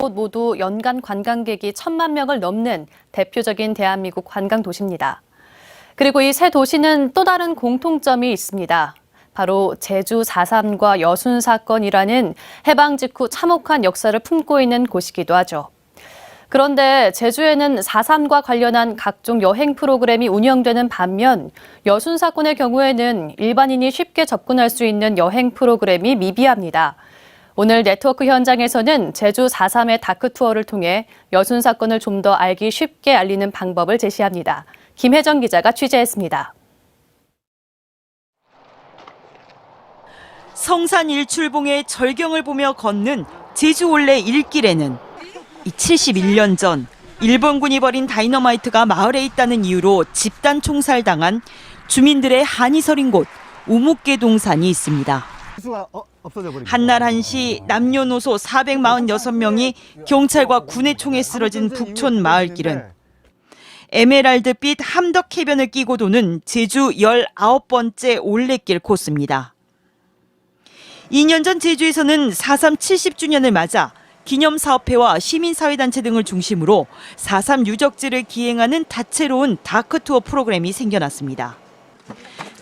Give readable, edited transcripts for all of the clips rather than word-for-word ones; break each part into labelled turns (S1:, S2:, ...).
S1: 곳 모두 연간 관광객이 1,000만 명을 넘는 대표적인 대한민국 관광 도시입니다. 그리고 이 세 도시는 또 다른 공통점이 있습니다. 바로 제주 4.3과 여순 사건이라는 해방 직후 참혹한 역사를 품고 있는 곳이기도 하죠. 그런데 제주에는 4.3과 관련한 각종 여행 프로그램이 운영되는 반면 여순 사건의 경우에는 일반인이 쉽게 접근할 수 있는 여행 프로그램이 미비합니다. 오늘 네트워크 현장에서는 제주 4.3의 다크투어를 통해 여순 사건을 좀 더 알기 쉽게 알리는 방법을 제시합니다. 김혜정 기자가 취재했습니다.
S2: 성산 일출봉의 절경을 보며 걷는 제주 올레 일길에는 71년 전 일본군이 버린 다이너마이트가 마을에 있다는 이유로 집단 총살당한 주민들의 한이 서린 곳 우묵계 동산이 있습니다. 한날 한시 남녀노소 446명이 경찰과 군의 총에 쓰러진 북촌 마을길은 에메랄드빛 함덕 해변을 끼고 도는 제주 19번째 올레길 코스입니다. 2년 전 제주에서는 4.3 70주년을 맞아 기념사업회와 시민사회단체 등을 중심으로 4.3 유적지를 기행하는 다채로운 다크투어 프로그램이 생겨났습니다.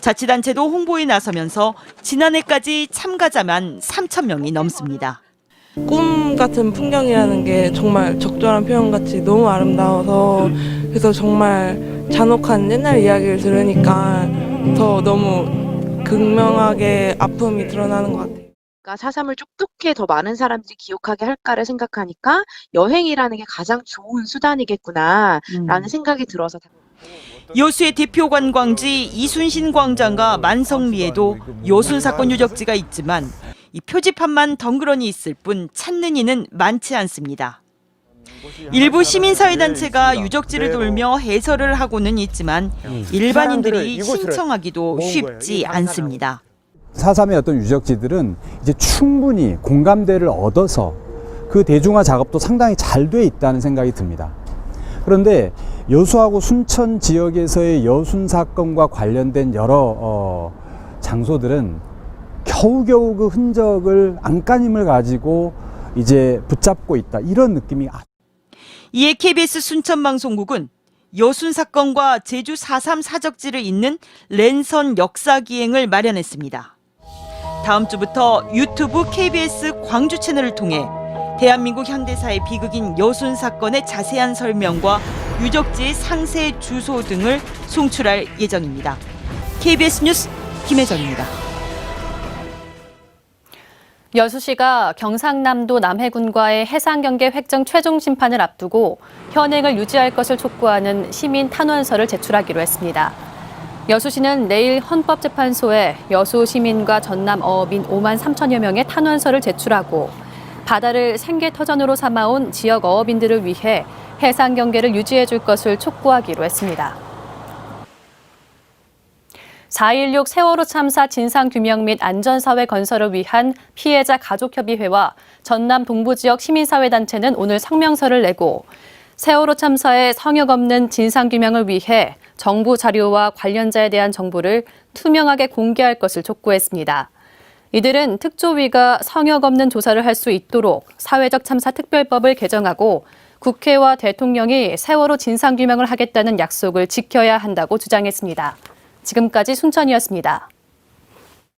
S2: 자치단체도 홍보에 나서면서 지난해까지 참가자만 3,000명이 넘습니다.
S3: 꿈 같은 풍경이라는 게 정말 적절한 표현같이 너무 아름다워서 그래서 정말 잔혹한 옛날 이야기를 들으니까 더 너무 극명하게 아픔이 드러나는 것 같아요.
S4: 4.3을 어떻게 더 많은 사람들이 기억하게 할까를 생각하니까 여행이라는 게 가장 좋은 수단이겠구나라는 생각이 들어서.
S2: 여수의 대표 관광지 이순신 광장과 만성리에도 여순 사건 유적지가 있지만 이 표지판만 덩그러니 있을 뿐 찾는 이는 많지 않습니다. 일부 시민사회단체가 유적지를 돌며 해설을 하고는 있지만 일반인들이 신청하기도 쉽지 않습니다.
S5: 4.3의 어떤 유적지들은 이제 충분히 공감대를 얻어서 그 대중화 작업도 상당히 잘 돼 있다는 생각이 듭니다. 그런데 여수하고 순천 지역에서의 여순 사건과 관련된 여러 장소들은 겨우겨우 그 흔적을 안간힘을 가지고 이제 붙잡고 있다, 이런 느낌이.
S2: 이에 KBS 순천방송국은 여순 사건과 제주 4.3 사적지를 잇는 랜선 역사기행을 마련했습니다. 다음 주부터 유튜브 KBS 광주 채널을 통해 대한민국 현대사의 비극인 여순 사건의 자세한 설명과 유적지의 상세 주소 등을 송출할 예정입니다. KBS 뉴스 김혜정입니다.
S1: 여수시가 경상남도 남해군과의 해상경계 획정 최종 심판을 앞두고 현행을 유지할 것을 촉구하는 시민 탄원서를 제출하기로 했습니다. 여수시는 내일 헌법재판소에 여수 시민과 전남 어업인 5만 3천여 명의 탄원서를 제출하고 바다를 생계터전으로 삼아온 지역 어업인들을 위해 해상경계를 유지해 줄 것을 촉구하기로 했습니다. 4.16 세월호 참사 진상규명 및 안전사회 건설을 위한 피해자 가족협의회와 전남 동부지역 시민사회단체는 오늘 성명서를 내고 세월호 참사의 성역 없는 진상규명을 위해 정부 자료와 관련자에 대한 정보를 투명하게 공개할 것을 촉구했습니다. 이들은 특조위가 성역 없는 조사를 할 수 있도록 사회적 참사 특별법을 개정하고 국회와 대통령이 세월호 진상규명을 하겠다는 약속을 지켜야 한다고 주장했습니다. 지금까지 순천이었습니다.